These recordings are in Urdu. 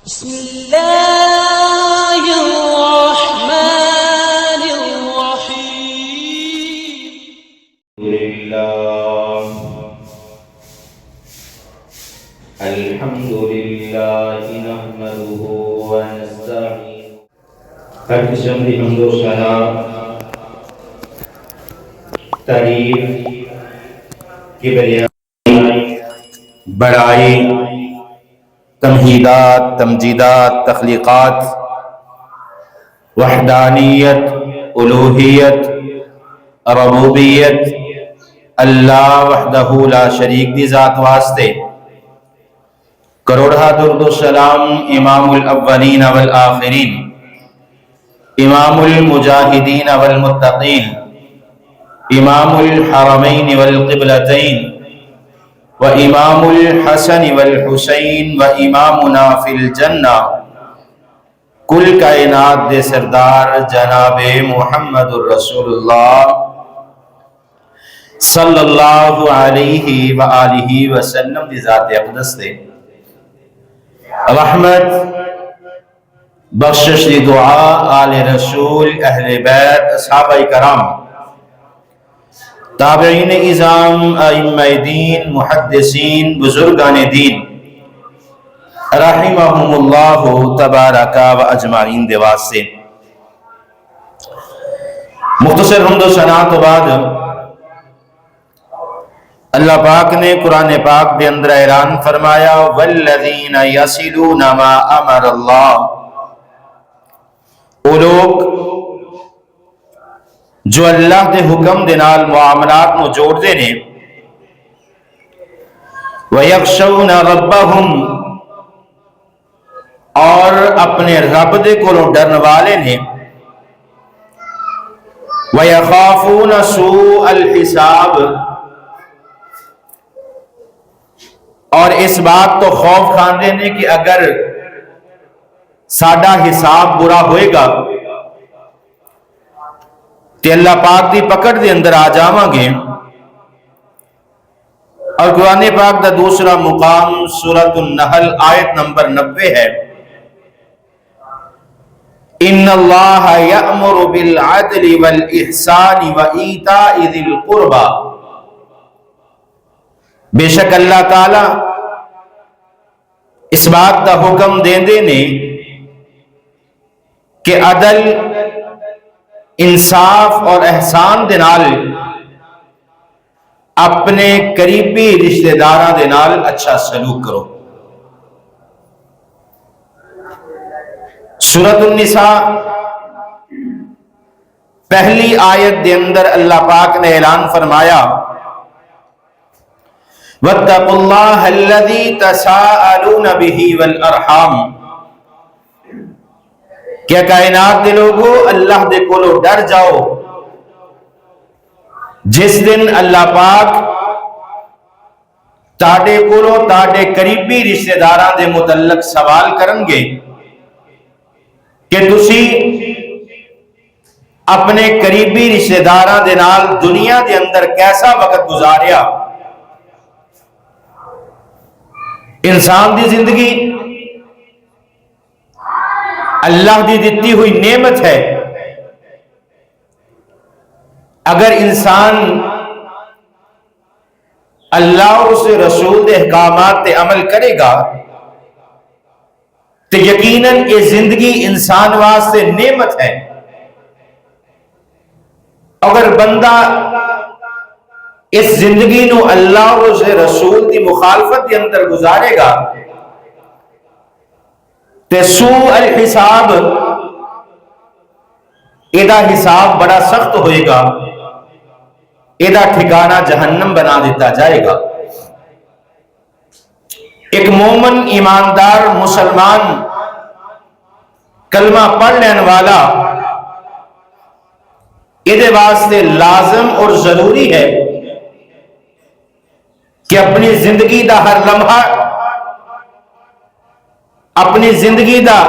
بسم اللہ الرحمن الرحیم الحمدللہ نحمده ونستعینه ہر قسم کی حمد و ثنا تعریف کبریائی بڑائی تمہیدات تمجیدات تخلیقات وحدانیت الوہیت ربوبیت اللہ وحدہ لا شریک دی ذات واسطے کروڑہ درود و سلام امام الاولین والآخرین امام المجاہدین والمتقین امام الحرمین والقبلتین و امام الحسن والحسین و امامنا فی الجنہ کل کائنات دے سردار جناب محمد الرسول اللہ صلی اللہ علیہ وآلہ وسلم دی ذات اقدس دے رحمت بخشش دی دعا آل رسول اہل بیت اصحابہ کرام تابعین اعظام ائمہ دین محدثین بزرگان دین رحمہم اللہ تبارک و اجمعین دے واسطے مختصر حمد و ثنا تو بعد اللہ پاک نے قرآن پاک دے اندر اعلان فرمایا والذین یصلون ما امر اللہ، وہ لوگ جو اللہ دے حکم دے نال معاملات نو جوڑ دے نے وَيَخْشَوْنَ رَبَّهُمْ، اور اپنے رب دے کولو ڈرن والے نے وَيَخَافُونَ سُوءَ الْحِسَابِ، اور اس بات تو خوف کھاندے نے کہ اگر ساڈا حساب برا ہوئے گا تے اللہ پاک دی پکڑ دے اندر آ جاواں گے۔ اور قرآن پاک دا دوسرا مقام سورۃ النحل آیت نمبر 90 ہے، ان اللہ یأمر بالعدل والاحسان وایتاء ذی القربى، بے شک اللہ تعالی اس بات دا حکم دیندے نے کہ عدل انصاف اور احسان دے نال اپنے قریبی رشتہ داراں دے نال اچھا سلوک کرو۔ سورۃ النساء پہلی آیت دے اندر اللہ پاک نے اعلان فرمایا وَاتَّقُوا اللَّهَ الَّذِي تَسَاءَلُونَ بِهِ وَالْأَرْحَامَ، کیا کائنات دے لوگو اللہ دے کولو ڈر جاؤ جس دن اللہ پاک تاڑے کولو تاڑے قریبی رشتہ داراں دے متعلق سوال کرن گے کہ تسی اپنے قریبی رشتہ داراں دے نال دنیا دے اندر کیسا وقت گزاریا۔ انسان دی زندگی اللہ دی دیتی ہوئی نعمت ہے، اگر انسان اللہ اور اس رسول دے احکامات تے عمل کرے گا تو یقیناً یہ زندگی انسان واسطے نعمت ہے۔ اگر بندہ اس زندگی نو اللہ اور اس رسول دی مخالفت کے اندر گزارے گا تے سوء الحساب، ایدہ حساب بڑا سخت ہوئے گا، ایدہ ٹھکانہ جہنم بنا دیتا جائے گا۔ ایک مومن ایماندار مسلمان کلمہ پڑھ لینے والا ایدے واسطے لازم اور ضروری ہے کہ اپنی زندگی دا ہر لمحہ، اپنی زندگی دا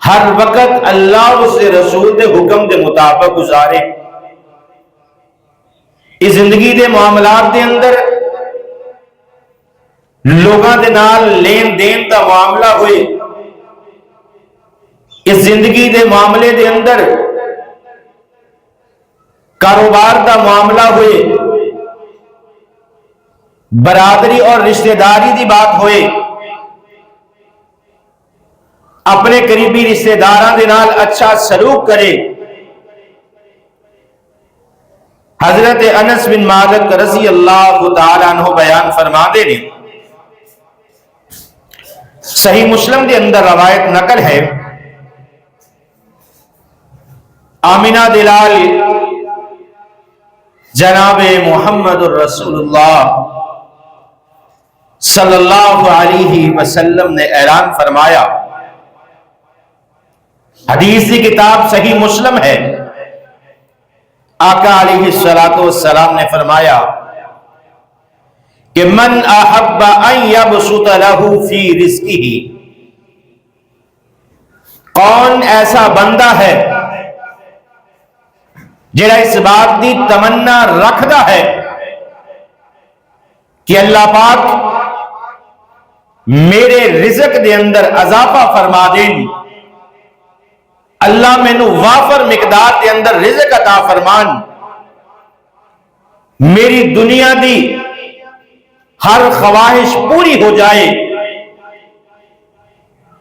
ہر وقت اللہ اور اس رسول دے حکم دے مطابق گزارے۔ اس زندگی دے معاملات دے اندر لوگاں دے نال لین دین دا معاملہ ہوئے، اس زندگی دے معاملے دے اندر کاروبار دا معاملہ ہوئے، برادری اور رشتہ داری دی بات ہوئے، اپنے قریبی رشتہ داراں دے نال اچھا سلوک کرے۔ حضرت انس بن مالک رضی اللہ تعالیٰ عنہ بیان فرماتے نے، صحیح مسلم کے اندر روایت نقل ہے، آمنہ دلال جناب محمد الرسول اللہ صلی اللہ علیہ وسلم نے اعلان فرمایا، حدیث کی کتاب صحیح مسلم ہے، آقا علیہ السلام نے فرمایا کہ من احب ان یبسط لہ فی رزقہ، کون ایسا بندہ ہے جڑا اس بات دی تمنا رکھدا ہے کہ اللہ پاک میرے رزق دے اندر اضافہ فرما دین، اللہ مینوں وافر مقدار دے اندر رزق عطا فرمان، میری دنیا دی ہر خواہش پوری ہو جائے،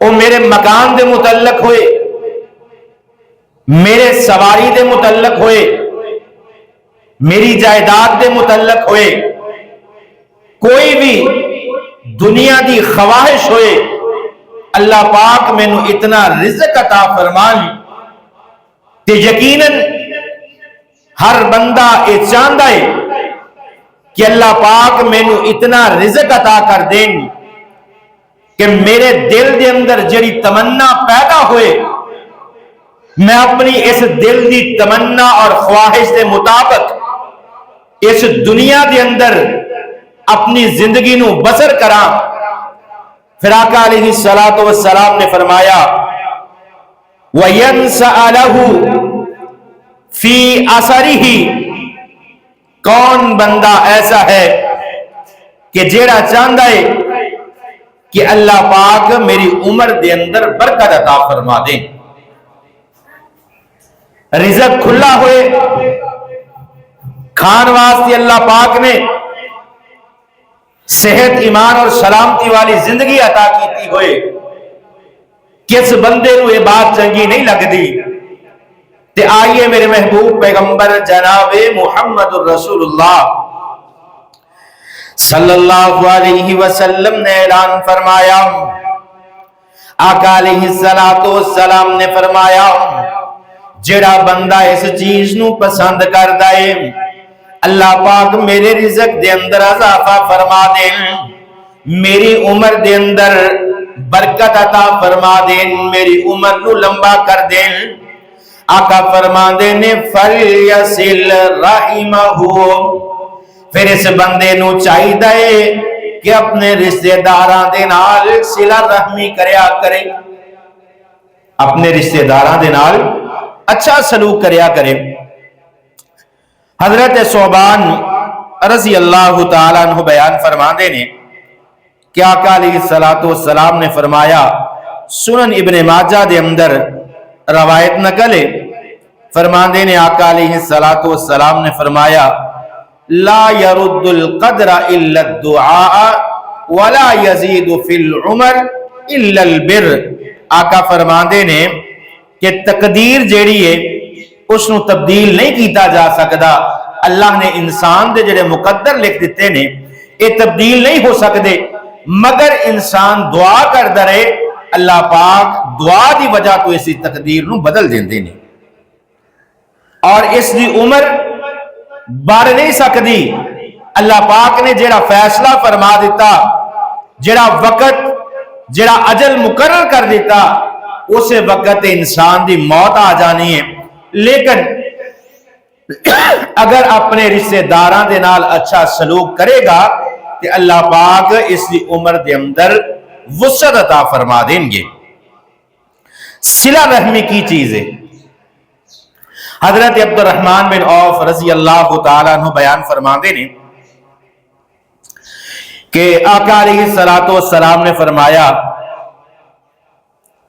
وہ میرے مکان دے متعلق ہوئے، میرے سواری دے متعلق ہوئے، میری جائیداد دے متعلق ہوئے، کوئی بھی دنیا دی خواہش ہوئے، اللہ پاک مینوں اتنا رزق عطا فرمان کہ یقیناً ہر بندہ یہ چاہتا ہے کہ اللہ پاک مینوں اتنا رزق عطا کر دیں کہ میرے دل دے اندر جڑی تمنا پیدا ہوئے، میں اپنی اس دل دی تمنا اور خواہش کے مطابق اس دنیا دے اندر اپنی زندگی نو بسر کراں۔ پھر آقا علیہ السلام نے فرمایا وَيَنْسَأَ لَهُ فِي أَثَرِهِ، کون بندہ ایسا ہے کہ جیڑا چاہتا ہے کہ اللہ پاک میری عمر دے اندر برکت عطا فرما دے، رزق کھلا ہوئے، کھان واسطے اللہ پاک نے صحت، ایمان اور سلامتی والی زندگی عطا کیتی ہوئے، کس بندے نو یہ بات چنگی نہیں لگتی؟ تے آئیے میرے محبوب پیغمبر جناب محمد الرسول اللہ صلی اللہ علیہ وسلم نے اعلان فرمایا، آقا علیہ السلام نے فرمایا جڑا بندہ اس چیز نو پسند کردا ہے اللہ پاک میرے رزق دے اندر اضافہ فرما دین، میری عمر دے اندر برکت عطا فرما دین، میری عمر نو لمبا کر دین، آقا فرما دینے فَلْيَسِلْ رَحِمَهُ، پھر اس بندے نو چاہی دائے کہ اپنے رشتہ داراں دے نال صلہ رحمی کریا کرے، اپنے رشتہ داراں دے نال اچھا سلوک کریا کرے۔ حضرت صوبان رضی اللہ تعالیٰ عنہ بیان فرما دینے کہ آقا علیہ السلام نے فرمایا، سنن ابن ماجہ دے اندر روایت نقل ہے، فرما دینے آقا علیہ السلام نے فرمایا لا يرد القدر الا الدعاء ولا يزيد في العمر الا البر، آقا فرما دینے کہ تقدیر جیڑی ہے اس نو تبدیل نہیں کیتا جا سکدا، اللہ نے انسان دے جڑے مقدر لکھ دیتے نے یہ تبدیل نہیں ہو سکدے، مگر انسان دعا کردا رہے اللہ پاک دعا دی وجہ تو اسی تقدیر نو بدل دیندے نے، اور اس دی عمر بڑھ نہیں سکدی، اللہ پاک نے جڑا فیصلہ فرما دیتا، جڑا وقت، جڑا اجل مقرر کر دیتا، اسے وقت انسان دی موت آ جانی ہے، لیکن اگر اپنے رشتہ داراں دے نال اچھا سلوک کرے گا کہ اللہ پاک اس دی عمر دے اندر وسعت عطا فرما دیں گے۔ صلہ رحمی کی چیز ہے۔ حضرت عبد الرحمن بن عوف رضی اللہ تعالیٰ عنہ بیان فرما دے نے کہ آقا علیہ الصلوۃ والسلام نے فرمایا،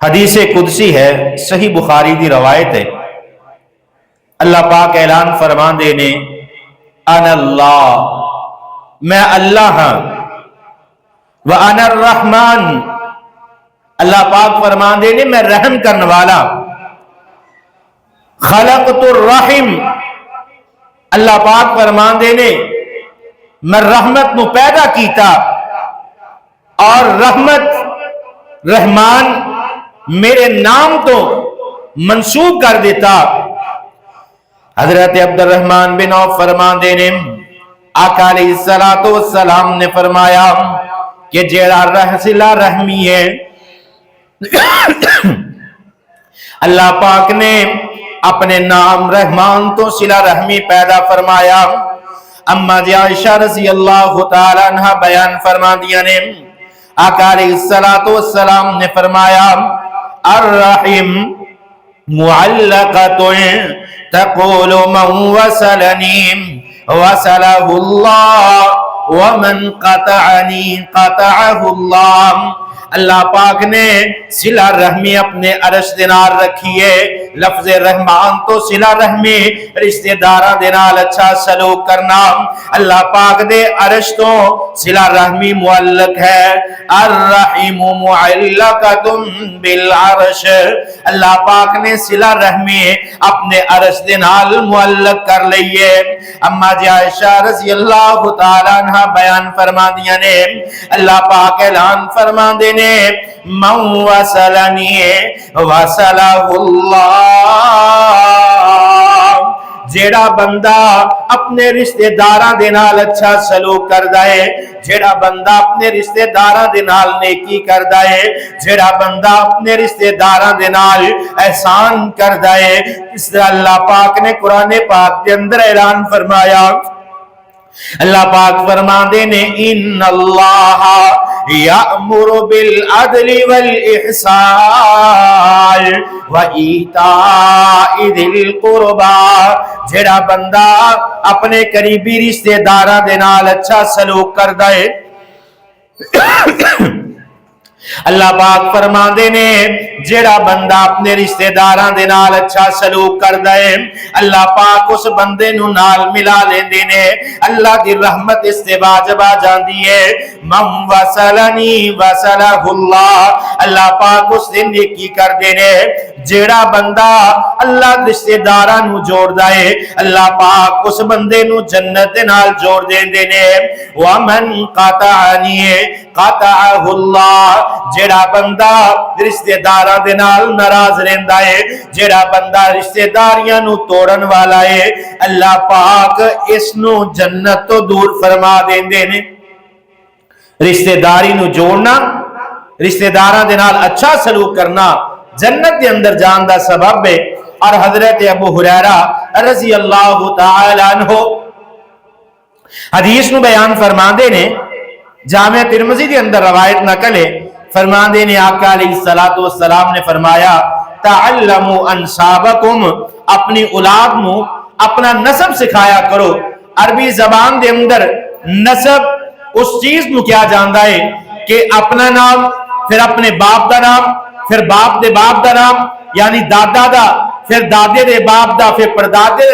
حدیث قدسی ہے، صحیح بخاری دی روایت ہے، اللہ پاک اعلان فرما دینے، انا اللہ، میں اللہ ہاں، وانا الرحمن، اللہ پاک فرما دینے میں رحم کرنے والا، خلقت الرحم، اللہ پاک فرما دینے میں رحمت نو پیدا کیتا، اور رحمت رحمان میرے نام تو منسوب کر دیتا۔ حضرت عبد الرحمن بن عوف فرما دینے، آقا علیہ الصلوۃ والسلام نے فرمایا کہ جیڑا صلہ رحمی ہے، اللہ پاک نے اپنے نام رحمان تو صلہ رحمی پیدا فرمایا۔ اما جی عائشہ رضی اللہ تعالی عنہ بیان فرما دیا نے، آقا علیہ الصلوۃ والسلام نے فرمایا، الرحیم معلقۃ تقول من وصلنی وصلہ اللہ ومن قطعنی قطعہ اللہ۔ اللہ پاک نے صلہ رحمی اپنے عرش دے نال رکھی ہے۔ لفظ رحمان تو صلہ رحمی رشتہ داراں دے نال اچھا سلوک کرنا، اللہ پاک دے عرش تو صلہ رحمی معلق ہے۔ الرحیم معلقۃ بالعرش، اللہ پاک نے صلہ رحمی اپنے عرش دے نال معلق کر لئی ہے۔ اما جی عائشہ رضی اللہ تعالی عنہ بیان فرما دیا نے، اللہ پاک اعلان فرما دینے، من وصلنی وصلہ اللہ، جیڑا بندہ اپنے رشتہ داراں دے نال اچھا سلوک کردا ہے، جیڑا بندہ اپنے رشتہ داراں دے نال نیکی کردا ہے، جیڑا بندہ اپنے رشتہ داراں دے نال احسان کردا ہے، اس طرح اللہ پاک نے قرآن پاک دے اندر اعلان فرمایا، اللہ پاک فرما دینے، ان اللہ یأمر بالعدل والإحسان وإیتاء ذی القربى، جیڑا بندہ اپنے قریبی رشتہ داراں دے نال اچھا سلوک کردا ہے، اللہ پاک فرما دینے، جیڑا بندہ اپنے رشتہ داراں دے نال اچھا سلوک کردا ہے، اللہ پاک اس بندے نو نال ملا لیندے نے، اللہ دی رحمت اس تے واجب آ جاندی ہے۔ من وصلنی وصلہ اللہ، اللہ پاک اس دن نیکی کر دینے، جیڑا بندہ اللہ رشتہ داراں نو جوڑدا ہے، اللہ پاک اس بندے نو جنت دے نال جوڑ دیندے نے۔ ومن قطعنی قطعہ اللہ، جیڑا بندہ رشتہ داراں دے نال ناراض رہندا ہے، جیڑا بندہ رشتہ داریاں نو توڑن والا ہے، اللہ پاک اس نو جنت تو دور فرما دیندے نے۔ رشتہ داری نو جوڑنا، رشتہ داراں دے نال اچھا سلوک کرنا جنت دے اندر جان دا سبب ہے۔ اور حضرت ابو ہریرہ رضی اللہ تعالی عنہ حدیث نو بیان فرما دے نے، جامع ترمذی کے اندر روایت نقل ہے، فرما دینے آقا علیہ الصلوۃ والسلام نے فرمایا، تعلموا انسابکم، اپنی اولاد نو اپنا نسب سکھایا کرو۔ عربی زبان دے اندر نسب اس چیز نو کیا جاندا ہے کہ اپنا نام، پھر اپنے باپ دا نام، پھر باپ دے باپ دا نام، یعنی دادا دا، پھر دادے دے باپ دا، پھر پردادے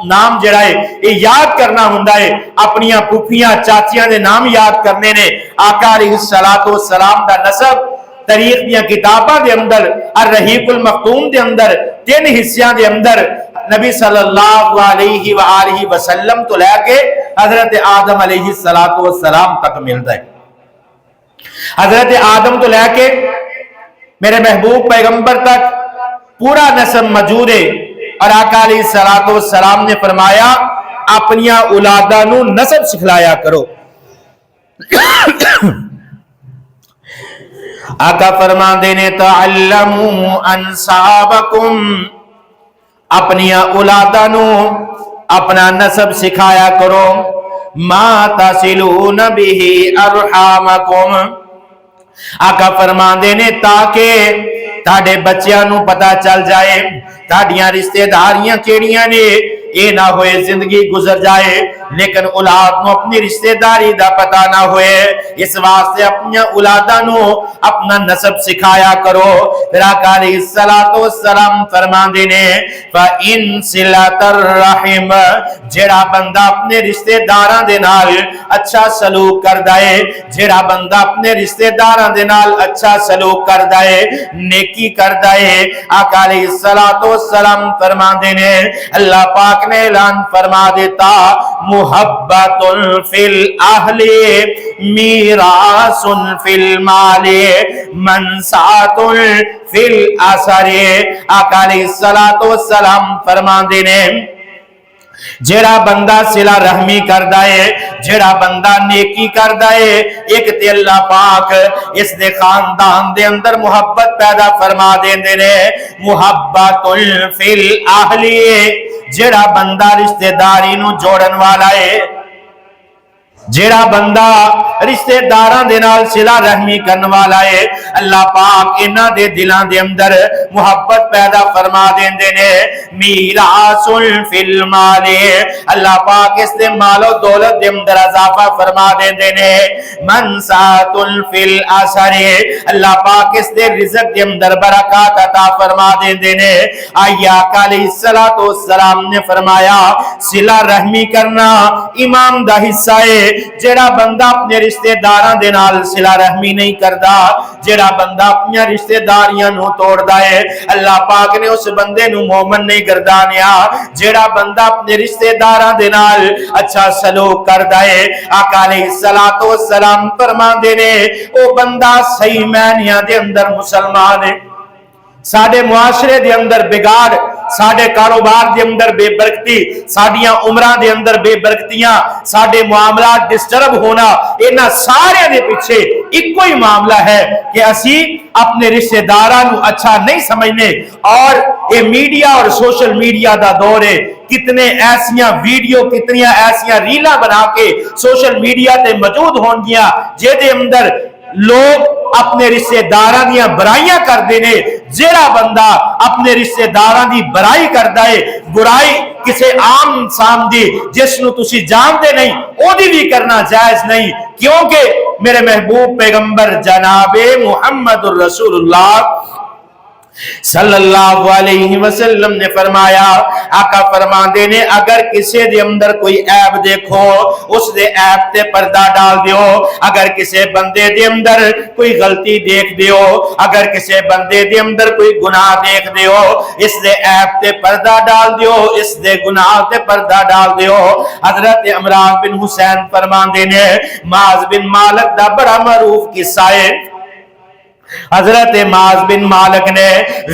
نام جڑا ہے یہ یاد کرنا ہوندا ہے۔ اپنیاں پھوپھیاں چاچیاں دے نام یاد کرنے نے۔ آقا علیہ الصلوۃ والسلام دا نسب تاریخ دیاں کتاباں دے اندر الرحیق المختوم دے اندر 3 حصیاں دے اندر نبی صلی اللہ علیہ وآلہ وسلم تو لے کے حضرت آدم علیہ الصلوۃ والسلام تک ملتا ہے۔ حضرت آدم تو لے کے میرے محبوب پیغمبر تک پورا نسب موجود ہے۔ اور آقا علیہ الصلوۃ والسلام نے فرمایا، اپنیاں اولاداں نو نسب سکھلایا کرو۔ آقا فرما دینے، تعلموا انسابکم، اپنیاں اولاداں نو اپنا نسب سکھایا کرو۔ ما تصلون به ارحامکم، آقا فرما دینے تاکہ تاڑے بچیاں نو پتا چل جائے تاڑیاں رشتہ داریاں کیڑیاں نے، یہ نہ ہوئے زندگی گزر جائے لیکن اولاد نو اپنی رشتہ داری دا پتہ نہ ہوئے. اس واسطے اپنی اولاداں نو اپنا نسب سکھایا کرو. پھر آقا علیہ الصلوۃ والسلام فرماندے نے فَإِن صِلَةَ الرَّحِمِ جڑا بندہ اپنے رشتہ داراں دے نال اچھا سلوک کردا ہے, جڑا بندہ اپنے رشتہ داراں دے نال اچھا سلوک کردا ہے, نیکی کردا ہے. آقا علیہ الصلوۃ والسلام فرماندے نے اللہ پاک نے اعلان فرما دیتا محبت فی الاہل میراث فی المال منسات فی الاثر. آقا علیہ الصلوۃ والسلام فرماندے نے جڑا بندہ صلہ رحمی کردا ہے, جڑا بندہ نیکی کردا ہے, ایک تے اللہ پاک اس دے خاندان دے اندر محبت پیدا فرما دیندے نے. محبت فی الاہل جڑا بندہ رشتہ داری نو جوڑن والا ہے, جڑا بندہ رشتہ داراں دے نال صلہ رحمی کرن والا ہے, اللہ پاک انہاں دے دلاں دے اندر محبت پیدا فرما دیندے نے. میراث فی المال اللہ پاک اس دے مال و دولت دے اندر اضافہ فرما دیندے نے. منسات فی الاثر اللہ پاک اس دے رزق دے اندر برکات عطا فرما دیندے نے. آیا آقا علیہ الصلوۃ والسلام نے فرمایا صلہ رحمی کرنا ایمان دا حصہ ہے. جڑا بندہ اپنے رشتہ داراں دے نال صلہ رحمی نہیں کردا, جڑا بندہ اپنی رشتہ داریاں نو توڑدا ہے, اللہ پاک نے اس بندے نو مومن نہیں گردانیا. جڑا بندہ اپنے رشتہ داراں دے نال اچھا سلوک کردا ہے, آقا علیہ الصلوۃ والسلام فرماندے نے او بندہ صحیح معنیاں دے اندر مسلمان ہے. ساڈے معاشرے دے اندر بگاڑ, ساڈے کاروبار دے اندر بے برکتی, ساڈیاں عمراں دے اندر بے برکتیاں, ساڈے معاملات ڈسٹرب ہونا, انہاں سارے دے پیچھے ایک کوئی معاملہ ہے کہ اسی اپنے رشتہ داراں نو اچھا نہیں سمجھنے. اور یہ میڈیا اور سوشل میڈیا دا دور ہے, کتنے ایسیاں ویڈیو کتنیاں ایسیاں ریلاں بنا کے سوشل میڈیا تے موجود ہون گیا جے دے اندر لوگ اپنے رشتہ داراں دیاں برائیاں کردے نے. جڑا بندہ اپنے رشتہ داراں دی برائی کردا ہے, برائی کسے عام انسان دی جس نو تسی جانتے نہیں او دی بھی کرنا جائز نہیں, کیونکہ میرے محبوب پیغمبر جناب محمد الرسول اللہ صلی اللہ علیہ وسلم نے فرمایا, آقا فرماندے نے اگر کسی دے اندر کوئی عیب دیکھو اس دے عیب تے پردہ ڈال دیو. اگر کسی بندے دے اندر کوئی غلطی دیکھ دیو, اگر کسی بندے دے اندر کوئی گناہ دیکھ دیو, اس دے عیب تے پردہ ڈال دیو, اس دے گناہ تے پردہ ڈال دیو. حضرت عمران بن حسین فرماندے نے معاذ بن مالک دا بڑا معروف قصہ ہے. حضرت معاذ بن مالک نے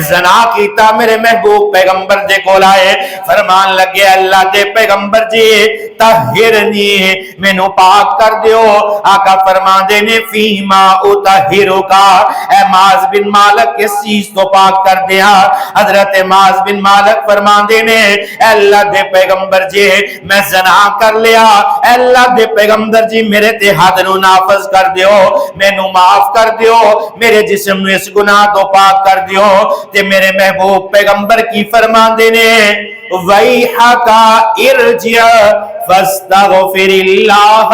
زنا کیتا, میرے محبوب پیغمبر دے کول آئے, فرمان لگے اللہ دے پیغمبر جی طہرنی مینوں پاک کر دیو. آقا فرماندے نے فیما اطہرکا, اے معاذ بن مالک کس چیز تو پاک کر دیا. حضرت معاذ بن مالک فرماندے نے اے اللہ دے پیغمبر جی میں زنا کر لیا, اے اللہ دے پیغمبر جی میرے تے حد نو نافذ کر دیو, مینوں معاف کر دیو, میرے جسم نو اس گناہ تو پاک کر دیو. تے میرے محبوب پیغمبر کی فرماندے نے وَيْحَكَ اِرْجِعْ فَاسْتَغْفِرِ اللَّهَ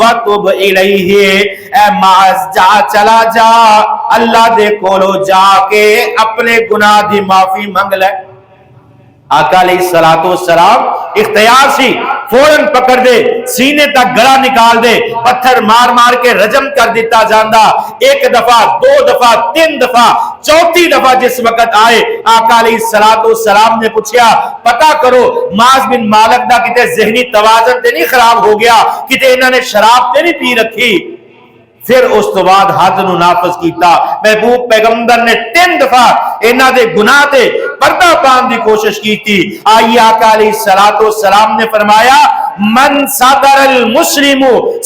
وَتُبْ إِلَيْهِ, اے معاذ جا چلا جا اللہ دے کولو جا کے اپنے گناہ دی معافی منگ لے. آقا علیہ الصلوۃ والسلام اختیار سی, فوراً پکڑ دے, سینے تک گلا نکال دے, پتھر مار مار کے رجم کر دیتا جاندا. ایک دفعہ, دو دفعہ, تین دفعہ, چوتھی دفعہ جس وقت آئے آقا علیہ الصلوۃ والسلام نے پوچھا پتہ کرو معاذ بن مالک دا کتے ذہنی توازن تے نہیں خراب ہو گیا, کتے انہوں نے شراب تے نہیں پی رکھی. پھر اس تو بعد حد نو نافذ کیتا. محبوب پیغمبر نے 3 دفعہ انہاں دے گناہ تے پردہ پان دی کوشش کی تھی. آئی آقا علیہ الصلوۃ والسلام نے فرمایا من ساتر المسلم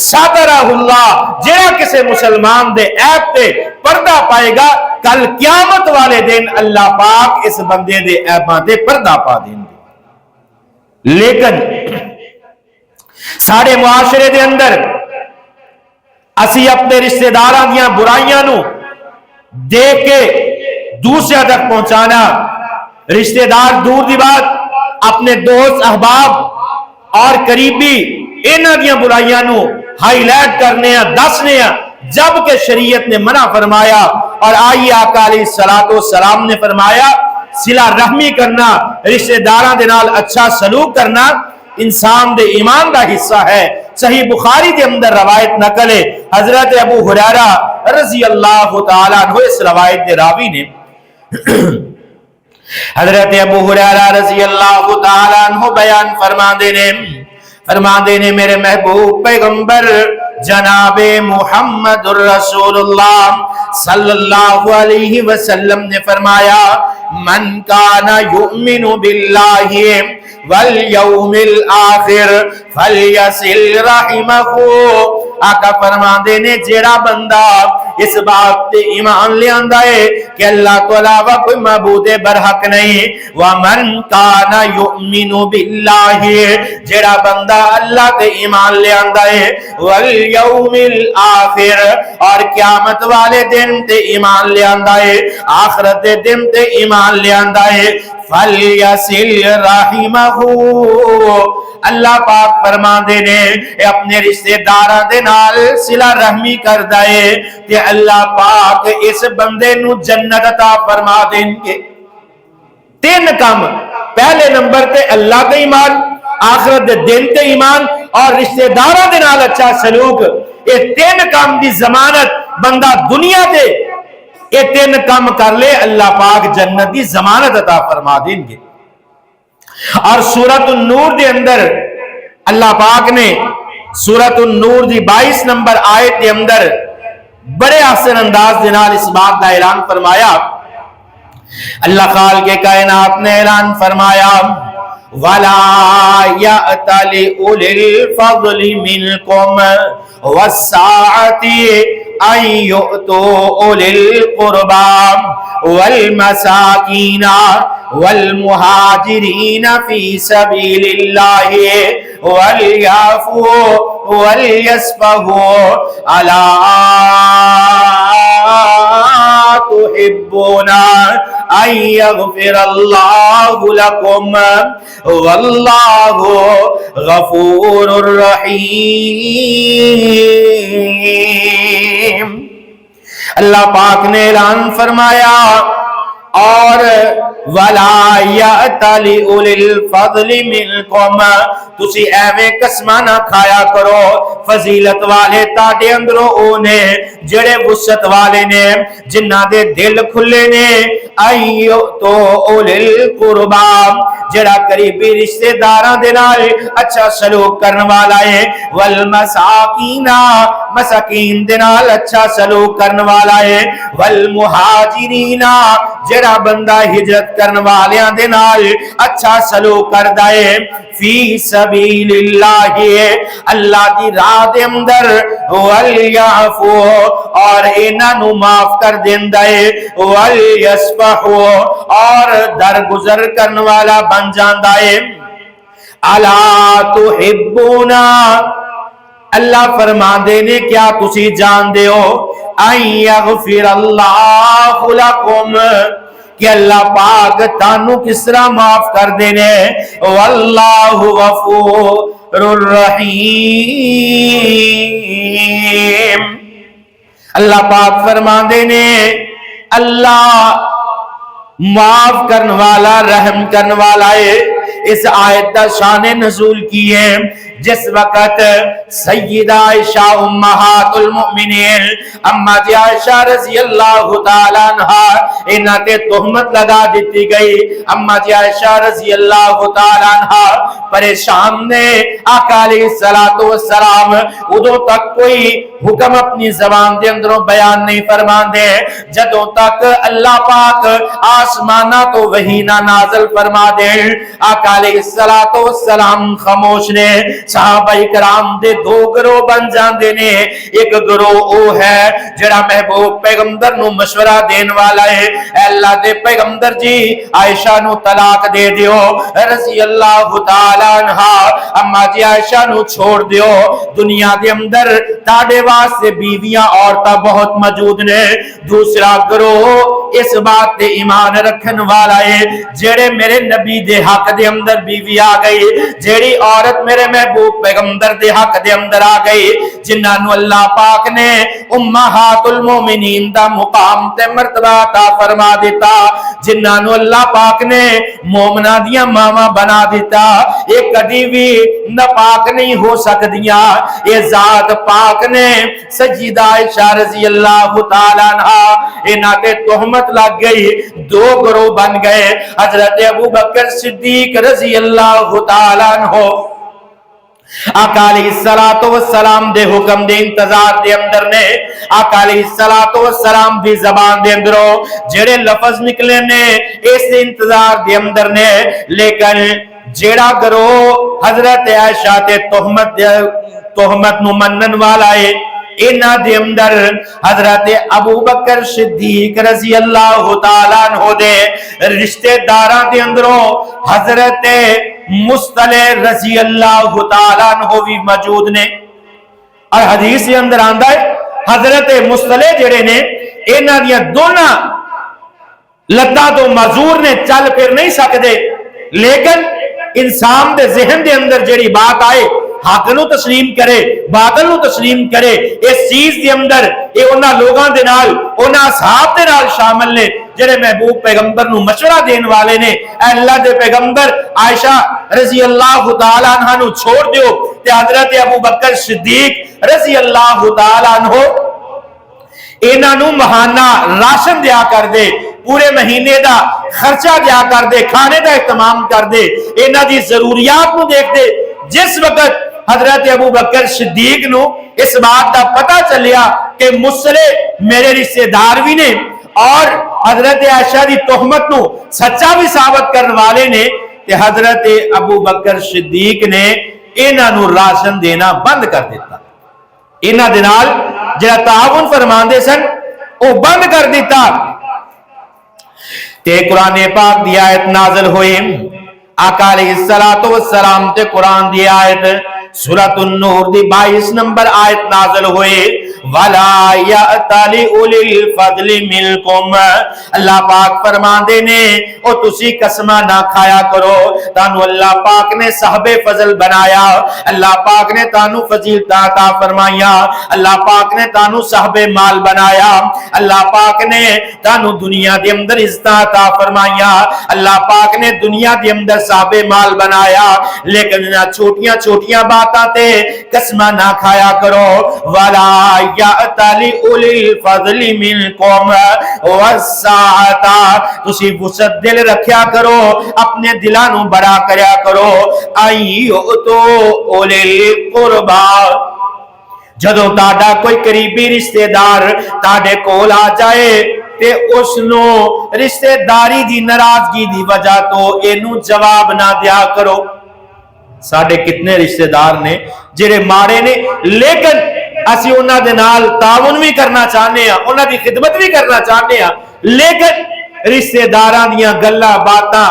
ساترہ اللہ, جڑا کسی مسلمان دے عیب تے پردہ پائے گا کل قیامت والے دن اللہ پاک اس بندے دے عیباں تے پردہ پا دیں گے. لیکن سارے معاشرے دے اندر اسی اپنے رشتہ داراں دیاں برائیاں نو دیکھ کے دوسرے تک پہنچانا, رشتہ دار دور دی بات اپنے دوست احباب اور قریبی انہاں دیاں برائیاں نو ہائی لائٹ کرنے ہیں دسنے ہیں جبکہ شریعت نے منع فرمایا اور آئی آقا علیہ السلام نے فرمایا صلہ رحمی کرنا رشتہ داراں دے نال اچھا سلوک کرنا انسان دے ایمان دا حصہ ہے۔ صحیح بخاری دے اندر روایت نقل ہے حضرت ابو ہریرہ رضی اللہ تعالیٰ عنہ اس روایت دے راوی نے حضرت ابو ہریرہ رضی اللہ تعالیٰ عنہ بیان فرما دینے میرے محبوب پیغمبر جناب محمد الرسول اللہ صلی اللہ علیہ وسلم نے فرمایا من کان یؤمن باللہ والیوم الآخر فلیصل رحمہ۔ آقا فرما دینے جیڑا بندہ اس بات تے ایمان لے آندا ہے کہ اللہ تو علاوہ کوئی معبود برحق نہیں، ومن کان یؤمن باللہ جیڑا بندہ اللہ تے ایمان لے آندا ہے، والیوم الآخر اور قیامت والے دن تے ایمان لے آندا ہے، آخرت دے دن تے ایمان لے آندا ہے، فلیصل رحمہ۔ اللہ پاک فرما دینے اپنے رشتہ داراں دے نال صلہ رحمی کر دائے کہ اللہ پاک اس بندے نو جنت عطا فرما دیں گے۔ تین کام، پہلے نمبر تے اللہ تے ایمان، آخرت دے دن تے ایمان اور رشتہ داراں دے نال اچھا سلوک، یہ تین کام دی ضمانت بندہ دنیا دے یہ تین کام کر لے اللہ پاک جنت دی ضمانت عطا فرما دیں گے۔ اور سورۃ النور دے اندر اللہ پاک نے سورۃ النور دی 22 نمبر آیت دے اندر بڑے آسان انداز دے نال اس بات دا اعلان فرمایا۔ اللہ خالق کائنات نے اعلان فرمایا وَلَا يَأْتَلِ أُولِي الْفَضْلِ مِنْكُمْ وَالسَّعَةِ أن يؤتوا أولي القربى والمساكين والمهاجرين في سبيل الله وليعفوا وليصفحوا ألا تحبون أن يغفر الله لكم والله غفور رحيم۔ اللہ پاک نے اعلان فرمایا اور وَلَا يَأْتَلِ أُولِي الْفَضْلِ مِنْكُمْ، تسی ایویں قسمہ نہ کھایا کرو فضیلت والے تاڑے اندروں اونے جڑے وسط والے نے جنہ دے دل کھلے نے ایو تو أُولِي الْقُرْبَى جڑا قریبی رشتہ داراں دے نال اچھا سلوک کرن والا ہے، والمساکین مساکین دے نال اچھا سلوک کرن والا ہے، والمہاجرین جڑا بندہ ہجرت کرن والیاں دے نال اچھا سلوک کردا ہے، فی سبیل اللہ اللہ دی راہ دے اندر، ولیعفو اور انہاں نو معاف کر دیندا ہے، ولیصفحو اور درگزر کرن والا بن جاندا ہے۔ الا تحبون اللہ فرما دینے کیا تسی جان دے ہو ان یغفر اللہ لکم کہ اللہ پاک تانو کس طرح معاف کر دینے، واللہ غفور الرحیم۔ اللہ پاک فرما دینے اللہ معاف کرن والا رحم کرن والا ہے۔ اس آیت دا شان نزول کی ہے جس وقت سیدہ عائشہ امہات المؤمنین اما جی عائشہ رضی اللہ تعالیٰ عنہ انہا کے تہمت لگا دیتی گئی۔ اما جی عائشہ رضی اللہ تعالیٰ عنہ پریشان نے آقا علیہ السلام ادھوں تک کوئی حکم اپنی زبان دے اندروں بیان نہیں فرمان دے جدوں تک اللہ پاک آسمانہ تو وحی نہ نازل فرما دے۔ آقا علیہ السلام خاموش نے، صحابہ کرام دے دو گروہ بن جاندے نے۔ ایک گروہ او ہے جڑا محبوب پیغمبر نو مشورہ دین والا ہے، اے اللہ دے پیغمبر جی عائشہ نو طلاق دے دیو رضی اللہ تعالیٰ عنہ، اما جی عائشہ نو چھوڑ دیو، دنیا دے اندر تاڑے واسطے بیویاں عورتاں بہت موجود نے۔ دوسرا گروہ اس بات تے ایمان رکھن والا ہے جڑے میرے نبی دے حق دے اندر بیوی آ گئی، جیڑی عورت میرے محبوب پیغمبر دے حق دے اندر آ گئی، جنہاں نو اللہ پاک نے امہات المومنین دا مقام تے مرتبہ عطا فرما دیتا، جنہاں نو اللہ پاک نے مومنہ دیاں ماما بنا دیتا، یہ کدی بھی ناپاک نہیں ہو سکدیاں۔ یہ ذات پاک نے سیدہ عائشہ رضی اللہ تعالیٰ عنہ انہاں تے تہمت لگ گئی، دو گروہ بن گئے۔ حضرت ابو بکر صدیق رضی اللہ تعالیٰ عنہ آقا علیہ السلام دے حکم دے انتظار دے اندر نے آقا علیہ السلام دی زبان دے اندروں جڑے لفظ نکلے نے اس انتظار دے اندر نے، لیکن جیڑا گروہ حضرت عائشہ تے تہمت نو منن والا ہے، انہاں دے اندر حضرت ابو بکر صدیق رضی اللہ تعالیٰ عنہ دے رشتہ داراں دے اندروں حضرت مصطلح رضی اللہ تعالیٰ عنہ بھی موجود نے۔ اور حدیث کے اندر آندا ہے حضرت مصطلح جڑے نے انہاں دیاں دونوں لتاں تو معذور نے، چل پھر نہیں سکدے، لیکن انسان دے ذہن دے اندر جڑی بات آئے حق نو تسلیم کرے، باطل نو تسلیم کرے، اس چیز دے اندر اے انہاں لوگاں دے نال، انہاں اصحاب دے نال شامل نے جڑے محبوب پیغمبر نو مشورہ دین والے نے، اے اللہ دے پیغمبر عائشہ رضی اللہ تعالیٰ عنہ نو چھوڑ دیو تے حضرت ابو بکر صدیق رضی اللہ تعالیٰ عنہ انہاں نو ماہانہ راشن دیا کر دے، پورے مہینے دا خرچہ دیا کر دے، کھانے دا اہتمام کر دے، انہاں دی ضروریات نو دیکھ دے۔ جس وقت حضرت ابو بکر صدیق نو اس بات دا پتہ چلیا کہ مصطلح میرے رشتہ دار بھی نے اور حضرت عائشہ دی تہمت نو سچا بھی ثابت کرنے والے نے، تے حضرت ابو بکر صدیق نے انہاں نو راشن دینا بند کر دیتا، انہاں دے نال جڑا تعاون فرماندے سن او بند کر دیتا۔ تے قرآن پاک دی آیت نازل ہوئی، آقا علیہ السلام تے قرآن دی آیت سورۃ النور دی 22 نمبر آیت نازل ہوئے، وَلَا يَأْتَلِ أُولِي الْفَضْلِ مِنْكُمْ، اللہ پاک فرماندے نے او تسی قسمہ نہ کھایا کرو، تانو اللہ پاک نے صاحب فضل بنایا، اللہ پاک نے تانو فضیلت عطا فرمایا، اللہ پاک نے تانو صاحب مال بنایا، اللہ پاک نے تانو دنیا دے اندر عزت عطا فرمایا، اللہ پاک نے دنیا دے اندر صاحب مال بنایا، لیکن نہ چھوٹیاں چھوٹیاں باتاں تے قسمہ نہ کھایا کرو۔ وَلَا يَأْتَلِ أُولِي الْفَضْلِ مِنْكُمْ وَالسَّعَةِ، تسی وسعت دل رکھیا کرو، اپنے دلانوں بڑا کریا کرو، أَن يُؤْتُوا أُولِي الْقُرْبَى، جدوں تاڈا کوئی قریبی رشتہ دار تاڈے کول آ جائے تے اس نو رشتہ داری دی ناراضگی دی وجہ تو اینو جواب نہ دیا کرو۔ ساڈے کتنے رشتہ دار نے جڑے ماڑے نے، لیکن اسی انہاں دے نال تعاون بھی کرنا چاہنے ہاں، انہاں دی خدمت بھی کرنا چاہنے ہاں، لیکن رشتہ داراں دیاں گلاں باتاں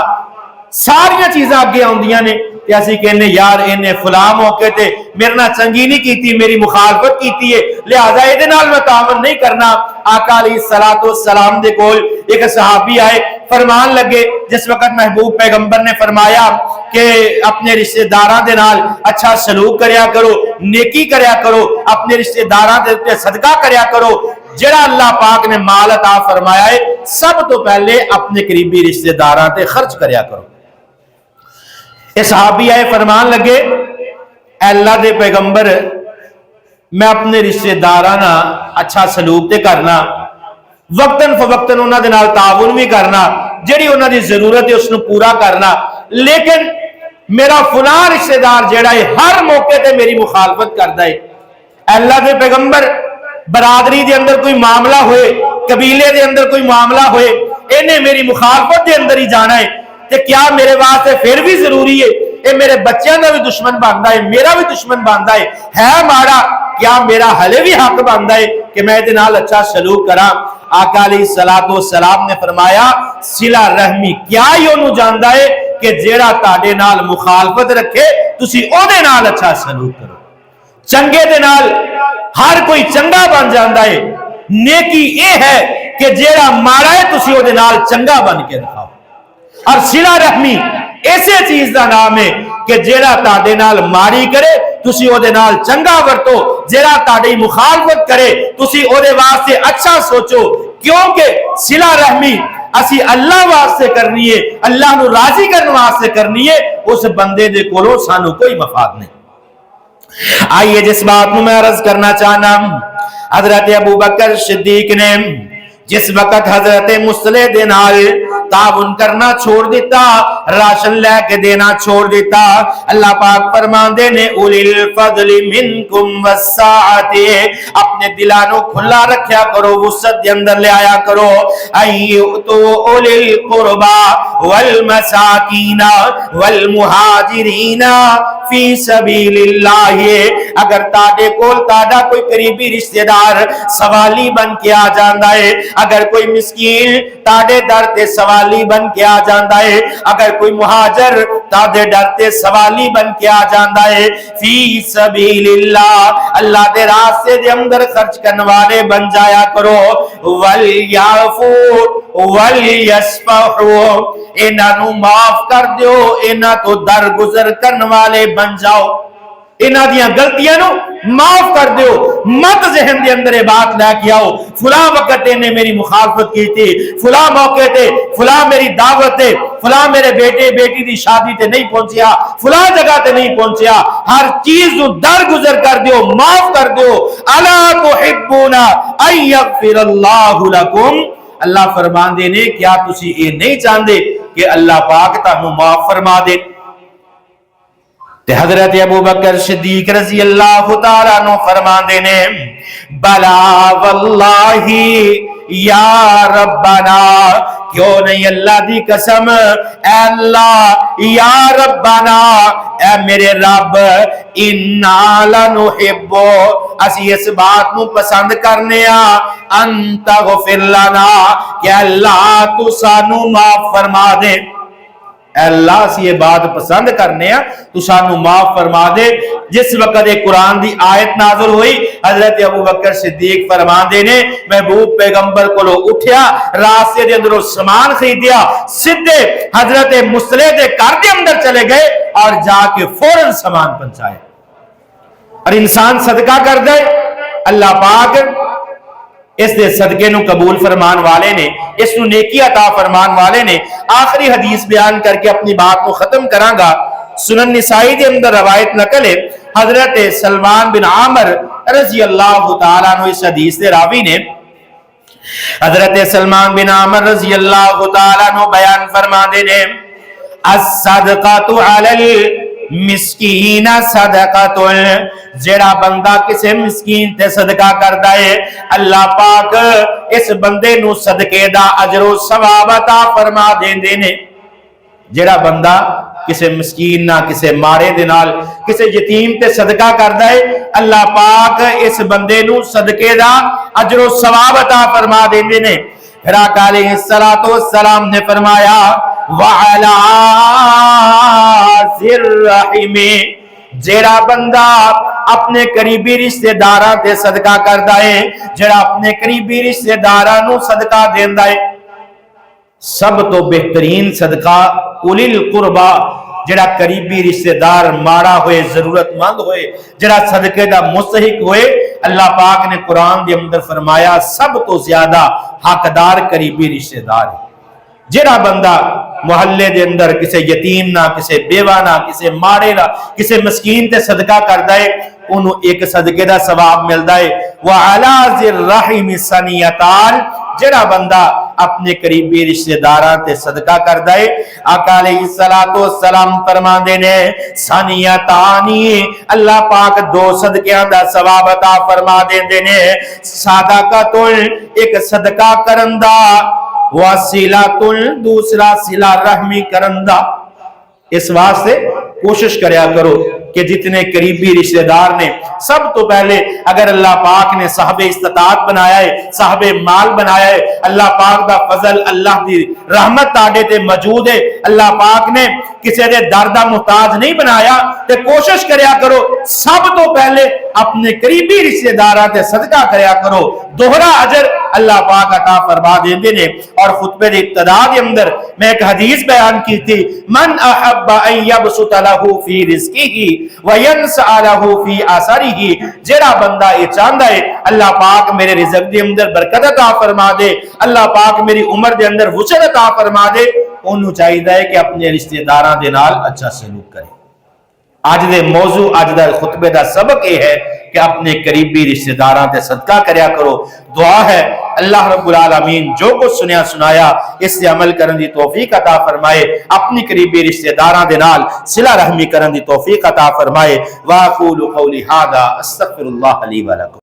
ساریاں چیزاں اگے آندیاں نے تے اسی کہنے یار انہیں فلاں موقع تے میرے نال چنگی نہیں کیتی، میری مخالفت کیتی ہے، لہذا اے دے نال میں تعاون نہیں کرنا۔ آقا علیہ السلام دے کول ایک صحابی آئے، فرمان لگے، جس وقت محبوب پیغمبر نے فرمایا کہ اپنے رشتہ داراں دے نال اچھا سلوک کریا کرو، نیکی کریا کرو، اپنے رشتہ داراں دے صدقہ کریا کرو، جڑا اللہ پاک نے مال عطا فرمایا ہے سب تو پہلے اپنے قریبی رشتہ داراں تے خرچ کریا کرو۔ اے صحابی آئے، فرمان لگے اے اللہ دے پیغمبر، میں اپنے رشتہ داراں اچھا سلوک تے کرنا، وقتاً فوقتاً انہاں دے نال تعاون بھی کرنا، جڑی انہاں دی ضرورت ہے اس نو پورا کرنا، لیکن میرا فلاں رشتہ دار جڑا ہے ہر موقع تے میری مخالفت کردا ہے۔ اے اللہ دے پیغمبر، برادری دے اندر کوئی معاملہ ہوئے، قبیلے دے اندر کوئی معاملہ ہوئے، انہیں میری مخالفت دے اندر ہی جانا ہے، تے کیا میرے واسطے پھر بھی ضروری ہے اے میرے بچیاں دا بھی دشمن بندا ہے، میرا بھی دشمن بندا ہے ماڑا، کیا میرا ہلے بھی حق بندا ہے کہ میں دے نال اچھا سلوک کراں؟ آقا علیہ السلام نے فرمایا صلہ رحمی کیا ہی انہوں جاندا ہے کہ جیڑا تاڈے نال مخالفت رکھے تسی او دے نال اچھا سلوک کرو۔ چنگے دے نال ہر کوئی چنگا بن جاندا ہے، نیکی اے ہے کہ جیڑا ماڑا ہے تسی او دے نال چنگا بن کے دکھاؤ. اور صلہ رحمی ایسے چیز دا نام ہے کہ جیڑا تاڑے نال ماری کرے تسی او دے نال چنگا ورتو, جیڑا تاڑی مخالفت کرے تسی او دے واسطے اچھا سوچو, کیونکہ صلہ رحمی اسی اللہ واسطے کرنی ہے, اللہ نو راضی کرنے واسطے کرنی ہے, اس بندے دے کولو سانو کوئی مفاد نہیں. آئیے جس بات میں عرض کرنا چاہنا, حضرت ابو بکر صدیق نے جس وقت حضرت مصلح دے نال تعاون کرنا چھوڑ دیتا, راشن لے کے دینا چھوڑ دیتا, اللہ پاک فرماندے نے اولی الفضل منکم والساعت, اپنے دلانو کھلا رکھیا کرو, وسعت دے اندر لے آیا کرو. ایؤتو اولی القربا والمساکین والمہاجرین فی سبیل اللہ, اگر تاڑے کول تاڑا کوئی قریبی رشتہ دار سوالی بن کے آ جاندا ہے, اگر کوئی مسکین تاڑے ڈرتے سوالی بن کے آ جاندا ہے, اگر کوئی مہاجر تاڑے ڈرتے سوالی بن کے آ جاندا ہے, فی سبیل اللہ, اللہ دے راستے دے اندر خرچ کرنے والے بن جایا کرو. وَلْيَعْفُوا وَلْيَصْفَحُوا, انہاں نو معاف کر دیو, انہاں تو درگزر کرنے والے بن جاؤ, انہاں دیاں غلطیاں نو معاف کر دیو. مت ذہن دے اندر بات لے کے آؤ فلاں وقت نے میری مخالفت کی تھی, فلاں موقع تے فلاں میری دعوت تے فلاں میرے بیٹے بیٹی دی شادی تے نہیں پہنچیا, فلاں جگہ تے نہیں پہنچیا. ہر چیز نو درگزر کر دیو, معاف کر دیو. الا تحبون ان یغفر اللہ لکم, اللہ فرماندے نے کیا تسی اے نہیں چاہندے کہ اللہ پاک تانوں معاف فرما دے. تے حضرت ابو بکر صدیق رضی اللہ تعالیٰ عنہ فرماندے نے بلا واللہ یا ربنا, کیوں نہیں اللہ دی قسم, اے اللہ یا ربنا, اے میرے رب, انا لنحب, اسی اس بات نو پسند کرنے ان تغفر لنا, کہ اللہ تو سانو معاف فرما دے. اے اللہ سی یہ بات پسند کرنے ہیں تو سانو معاف فرما دے. جس وقت قرآن دی آیت نازل ہوئی, حضرت ابو بکر صدیق فرماندے نے محبوب پیغمبر کو اٹھیا, راستے دے اندر سامان خریدیا, سدھے حضرت مصلح دے گھر دے اندر چلے گئے اور جا کے فوراً سامان پہنچائے. اور انسان صدقہ کر دے, اللہ پاک اس دے صدقے نو قبول فرمان والے نے, اس نو نیکی عطا فرمان والے نے. آخری حدیث بیان کر کے اپنی بات کو ختم کراں گا. سنن نسائی دے اندر روایت نقل ہے, حضرت سلمان بن عامر رضی اللہ تعالیٰ عنہ اس حدیث دے راوی نے, حضرت سلمان بن عامر رضی اللہ تعالیٰ عنہ بیان فرما دے نے الصدقۃ علی مسکین صدقۃ, جیڑا بندہ کسے مسکین تے صدقہ کردا ہے, اللہ پاک اس بندے نو صدقے دا اجر و ثواب عطا فرما دیندے نے. جیڑا بندہ کسے مسکین نہ کسے مارے دے نال کسے یتیم تے صدقہ کردا ہے, اللہ پاک اس بندے نو صدقے دا اجر و ثواب عطا فرما دیندے نے. پھر آقا علیہ السلام نے فرمایا وَعَلَىٰ ذِي الرَّحِمِ, جیڑا بندہ اپنے قریبی رشتہ داراں تے صدقہ کردا ہے, جیڑا اپنے قریبی رشتہ داراں نو صدقہ دیندا ہے, سب تو بہترین صدقہ اولی القربا, جڑا قریبی رشتہ دار ماڑا ہوئے, ضرورت مند ہوئے, جڑا صدقے دا مستحق ہوئے, اللہ پاک نے قرآن دے اندر فرمایا سب تو زیادہ حقدار قریبی رشتہ دار ہے. جڑا بندہ محلے دے اندر کسے یتیم نہ کسے بیوہ نہ کسے ماڑے نہ کسے مسکین تے صدقہ کردا ہے, انہوں ایک صدقے دا ثواب ملدا ہے. وَعَلَىٰ ذِي الرَّحِمِ صَنِيَّتَانِ, جڑا بندہ اپنے قریبی رشتہ داراں تے صدقہ کردا ہے, آقا علیہ السلام فرماندے نے ثانیتانی, اللہ پاک دو صدقیاں دا ثواب عطا فرما دیندے نے. صدقۃ, ایک صدقہ کرندا, وصلۃ, دوسرا صلہ رحمی کرندا. اس واسطے کوشش کریا کرو کہ جتنے قریبی رشتہ دار نے, سب تو پہلے اگر اللہ پاک نے صاحب استطاعت بنایا ہے, صاحب مال بنایا ہے, اللہ پاک دا فضل, اللہ دی رحمت تاڑے تے موجود ہے, اللہ پاک نے کسی دے درد دا محتاج نہیں بنایا تے کوشش کریا کرو سب تو پہلے اپنے قریبی رشتہ داراں تے صدقہ کریا کرو، دوہرا اجر اللہ پاک عطا فرما دیندے نے۔ اور خطبے دی ابتدا دے اندر میں ایک حدیث بیان کی تھی، من احب ان یبسط له فی رزقہ وینسع له فی اثرہ، جڑا بندہ یہ چاہندا ہے اللہ پاک میرے رزق دے اندر برکت عطا فرما دے، اللہ پاک میری عمر دے اندر وسعت عطا فرما دے، انہوں چاہیے ہے کہ اپنے رشتہ داراں دے نال اچھا سلوک کرے۔ آج دے موضوع آج دا خطبے دا سبق یہ ہے کہ اپنے قریبی رشتہ داراں تے صدقہ کریا کرو۔ دعا ہے اللہ رب العالمین جو کچھ سنیا سنایا اس سے عمل کرن دی توفیق عطا فرمائے، اپنی قریبی رشتہ داراں دے نال صلہ رحمی کرن دی توفیق عطا فرمائے۔ واقول قولی ھذا استغفر اللہ لی ولکم۔